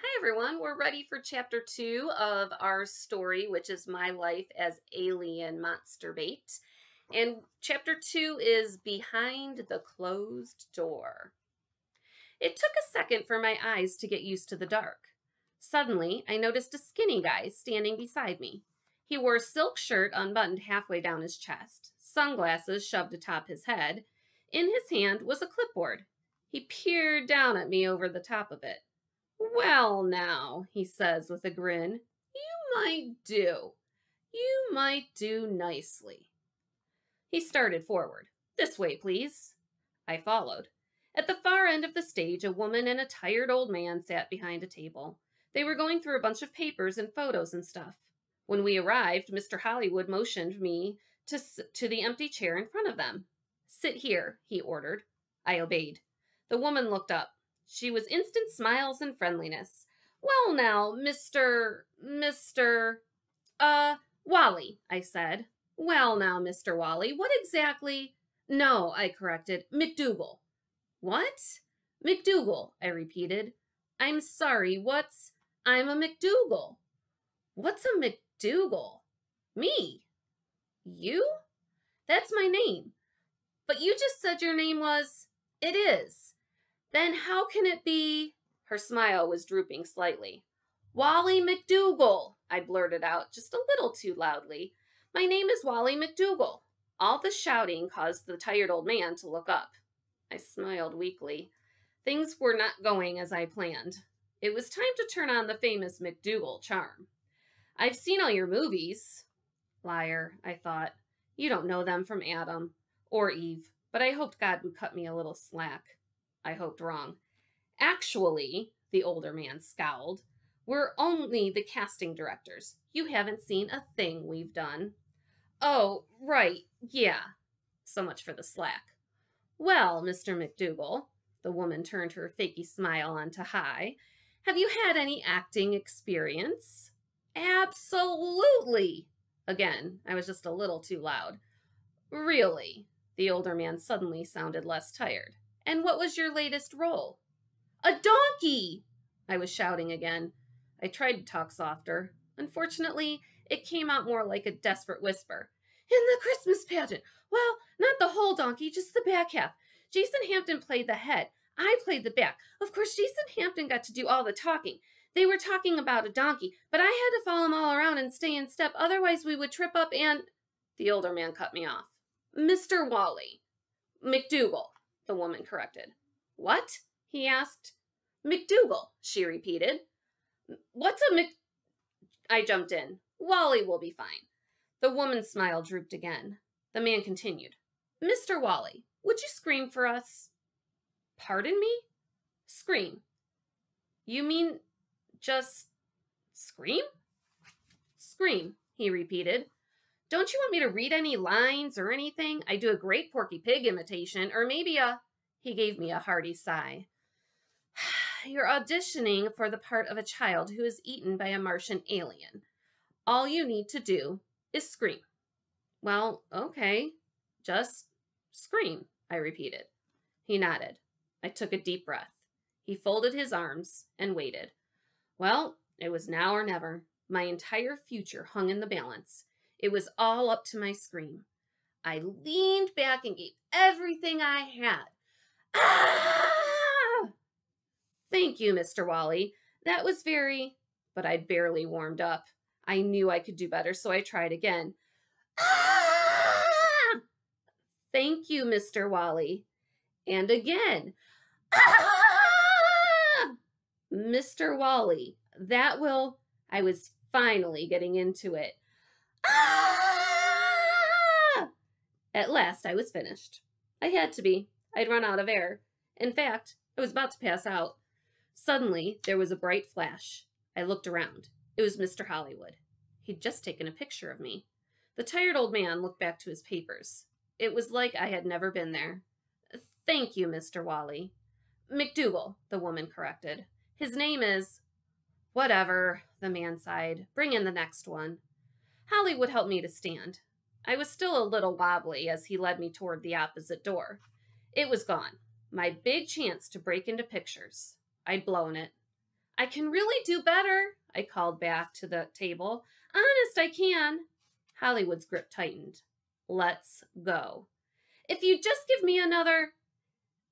Hi everyone, we're ready for chapter 2 of our story, which is My Life as Alien Monster Bait. And chapter 2 is Behind the Closed Door. It took a second for my eyes to get used to the dark. Suddenly, I noticed a skinny guy standing beside me. He wore a silk shirt unbuttoned halfway down his chest, sunglasses shoved atop his head. In his hand was a clipboard. He peered down at me over the top of it. "Well, now," he says with a grin, "you might do. You might do nicely." He started forward. "This way, please." I followed. At the far end of the stage, a woman and a tired old man sat behind a table. They were going through a bunch of papers and photos and stuff. When we arrived, Mr. Hollywood motioned me to the empty chair in front of them. "Sit here," he ordered. I obeyed. The woman looked up. She was instant smiles and friendliness. "Well now, Wally," I said. "Well now, Mr. Wally, what exactly—" "No," I corrected, "McDougal." "What?" "McDougal," I repeated. "I'm sorry, I'm a McDougal." "What's a McDougal?" "Me." "You?" "That's my name." "But you just said your name was—" "It is." "Then how can it be—" Her smile was drooping slightly. "Wally McDougal," I blurted out just a little too loudly. "My name is Wally McDougal." All the shouting caused the tired old man to look up. I smiled weakly. Things were not going as I planned. It was time to turn on the famous McDougal charm. "I've seen all your movies." Liar, I thought. You don't know them from Adam or Eve, but I hoped God would cut me a little slack. I hoped wrong. "Actually," the older man scowled, "we're only the casting directors. You haven't seen a thing we've done." "Oh, right, yeah." So much for the slack. "Well, Mr. McDougal," the woman turned her fakey smile on to high, "have you had any acting experience?" "Absolutely." Again, I was just a little too loud. "Really?" The older man suddenly sounded less tired. "And what was your latest role?" "A donkey!" I was shouting again. I tried to talk softer. Unfortunately, it came out more like a desperate whisper. "In the Christmas pageant. Well, not the whole donkey, just the back half. Jason Hampton played the head. I played the back. Of course, Jason Hampton got to do all the talking. They were talking about a donkey, but I had to follow them all around and stay in step, otherwise we would trip up and—" The older man cut me off. "Mr. Wally." "McDougal," the woman corrected. "What?" he asked. "McDougal," she repeated. "What's a Mc—" I jumped in. "Wally will be fine." The woman's smile drooped again. The man continued. "Mr. Wally, would you scream for us?" "Pardon me?" "Scream." "You mean just scream?" "Scream," he repeated. "Don't you want me to read any lines or anything? I do a great Porky Pig imitation, or maybe a—" He gave me a hearty sigh. "You're auditioning for the part of a child who is eaten by a Martian alien. All you need to do is scream." "Well, okay. Just scream," I repeated. He nodded. I took a deep breath. He folded his arms and waited. Well, it was now or never. My entire future hung in the balance. It was all up to my scream. I leaned back and gave everything I had. "Ah!" "Thank you, Mr. Wally. That was very—" But I'd barely warmed up. I knew I could do better, so I tried again. "Ah!" "Thank you, Mr. Wally." And again. "Ah!" "Mr. Wally, that will—" I was finally getting into it. "Ah!" At last I was finished. I had to be. I'd run out of air. In fact, I was about to pass out. Suddenly, there was a bright flash. I looked around. It was Mr. Hollywood. He'd just taken a picture of me. The tired old man looked back to his papers. It was like I had never been there. "Thank you, Mr. Wally." "McDougal," the woman corrected. "His name is—" "Whatever," the man sighed. "Bring in the next one." Hollywood helped me to stand. I was still a little wobbly as he led me toward the opposite door. It was gone. My big chance to break into pictures. I'd blown it. I can really do better, I called back to the table. Honest, I can. Hollywood's grip tightened. Let's go. If you just give me another...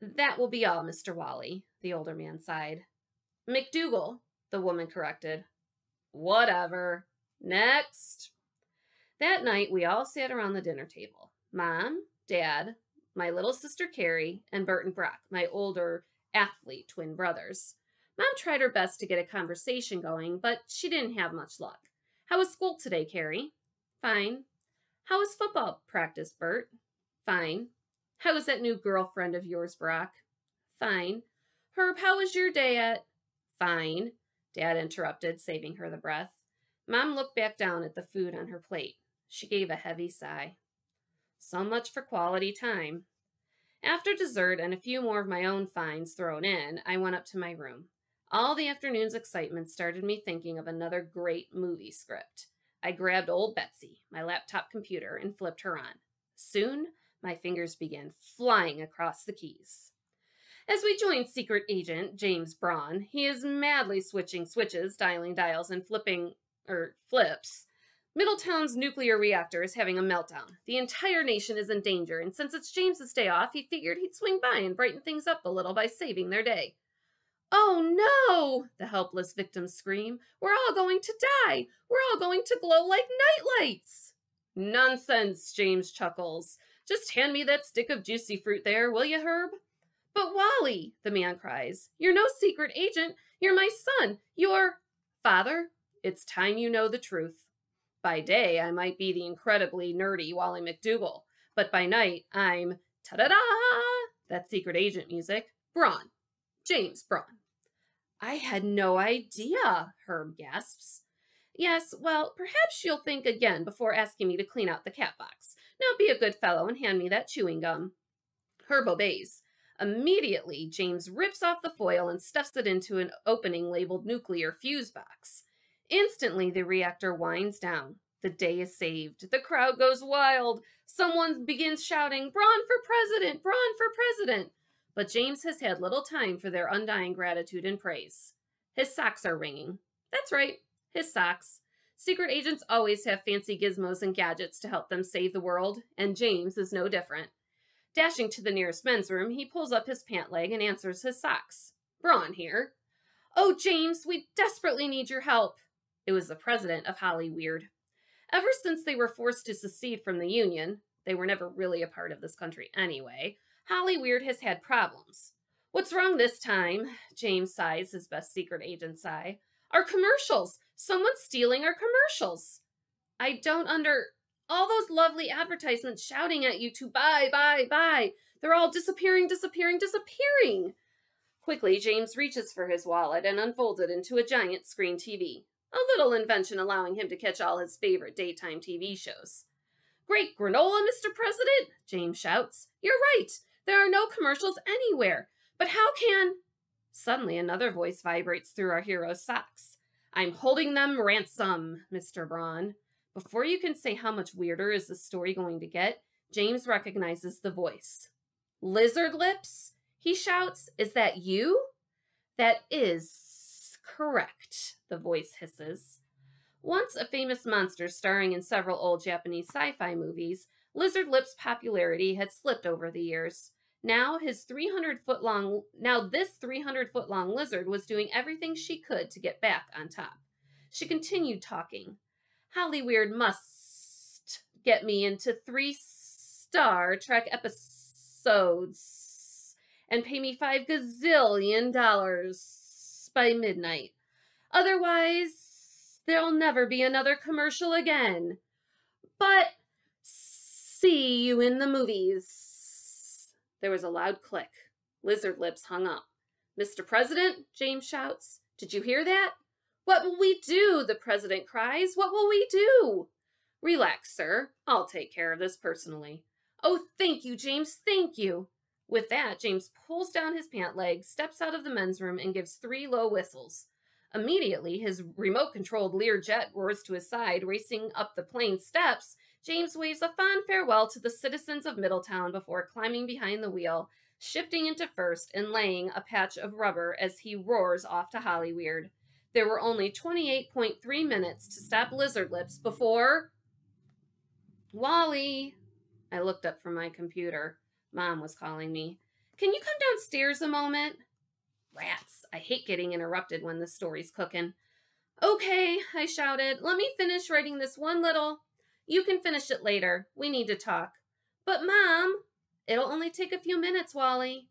That will be all, Mr. Wally, the older man sighed. McDougal, the woman corrected. Whatever. Next. That night, we all sat around the dinner table. Mom, Dad, my little sister Carrie, and Bert and Brock, my older athlete twin brothers. Mom tried her best to get a conversation going, but she didn't have much luck. How was school today, Carrie? Fine. How was football practice, Bert? Fine. How was that new girlfriend of yours, Brock? Fine. Herb, how was your day at... Fine, Dad interrupted, saving her the breath. Mom looked back down at the food on her plate. She gave a heavy sigh. So much for quality time. After dessert and a few more of my own finds thrown in, I went up to my room. All the afternoon's excitement started me thinking of another great movie script. I grabbed old Betsy, my laptop computer, and flipped her on. Soon, my fingers began flying across the keys. As we joined Secret Agent James Braun, he is madly switching switches, dialing dials, and flips. Middletown's nuclear reactor is having a meltdown. The entire nation is in danger, and since it's James's day off, he figured he'd swing by and brighten things up a little by saving their day. Oh no! The helpless victims scream. We're all going to die! We're all going to glow like nightlights! Nonsense, James chuckles. Just hand me that stick of juicy fruit there, will you, Herb? But Wally, the man cries, you're no secret agent. You're my son. You're... Father, it's time you know the truth. By day, I might be the incredibly nerdy Wally McDougal, but by night, I'm ta-da-da! That secret agent music. Braun. James Braun. I had no idea, Herb gasps. Yes, well, perhaps you'll think again before asking me to clean out the cat box. Now be a good fellow and hand me that chewing gum. Herb obeys. Immediately, James rips off the foil and stuffs it into an opening labeled nuclear fuse box. Instantly, the reactor winds down. The day is saved. The crowd goes wild. Someone begins shouting, Braun for president! Braun for president! But James has had little time for their undying gratitude and praise. His socks are ringing. That's right, his socks. Secret agents always have fancy gizmos and gadgets to help them save the world, and James is no different. Dashing to the nearest men's room, he pulls up his pant leg and answers his socks. Braun here. Oh, James, we desperately need your help. It was the president of Hollyweird. Ever since they were forced to secede from the Union, they were never really a part of this country anyway, Hollyweird has had problems. What's wrong this time? James sighs his best secret agent sigh. Our commercials! Someone's stealing our commercials! I don't all those lovely advertisements shouting at you to buy, buy, buy. They're all disappearing, disappearing, disappearing. Quickly, James reaches for his wallet and unfolds it into a giant screen TV. A little invention allowing him to catch all his favorite daytime TV shows. Great granola, Mr. President, James shouts. You're right. There are no commercials anywhere. But how can... Suddenly, another voice vibrates through our hero's socks. I'm holding them ransom, Mr. Braun. Before you can say how much weirder is this story going to get, James recognizes the voice. Lizard Lips? He shouts. Is that you? That is correct, the voice hisses. Once a famous monster starring in several old Japanese sci-fi movies, Lizard Lips' popularity had slipped over the years. Now this 300-foot-long lizard was doing everything she could to get back on top. She continued talking. Hollyweird must get me into 3 Star Trek episodes and pay me $5 gazillion by midnight. Otherwise, there'll never be another commercial again. But see you in the movies. There was a loud click. Lizard Lips hung up. Mr. President, James shouts. Did you hear that? What will we do? The president cries. What will we do? Relax, sir. I'll take care of this personally. Oh, thank you, James. Thank you. With that, James pulls down his pant leg, steps out of the men's room, and gives 3 low whistles. Immediately, his remote-controlled Learjet roars to his side, racing up the plane steps. James waves a fond farewell to the citizens of Middletown before climbing behind the wheel, shifting into first and laying a patch of rubber as he roars off to Hollyweird. There were only 28.3 minutes to stop Lizard Lips before... Wally! I looked up from my computer. Mom was calling me. Can you come downstairs a moment? Rats, I hate getting interrupted when the story's cooking. Okay, I shouted. Let me finish writing this one little... You can finish it later. We need to talk. But Mom... It'll only take a few minutes, Wally.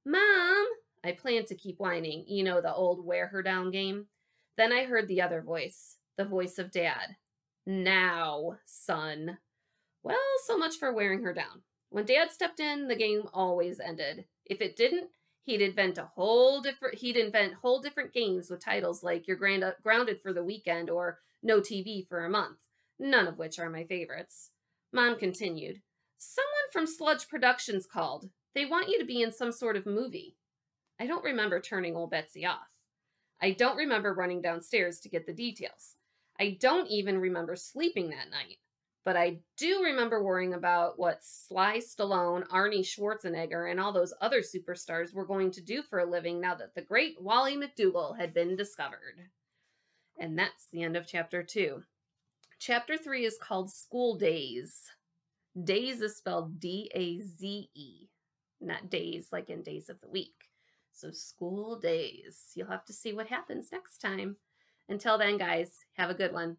Mom! I planned to keep whining. You know, the old wear her down game. Then I heard the other voice. The voice of Dad. Now, son. Well, so much for wearing her down. When Dad stepped in, the game always ended. If it didn't, he'd invent whole different games with titles like You're Grounded for the Weekend or No TV for a Month, none of which are my favorites. Mom continued. Someone from Sludge Productions called. They want you to be in some sort of movie. I don't remember turning old Betsy off. I don't remember running downstairs to get the details. I don't even remember sleeping that night. But I do remember worrying about what Sly Stallone, Arnie Schwarzenegger, and all those other superstars were going to do for a living now that the great Wally McDougal had been discovered. And that's the end of Chapter 2. Chapter 3 is called School Daze. Daze is spelled D-A-Z-E, not days like in days of the week. So School Daze. You'll have to see what happens next time. Until then, guys, have a good one.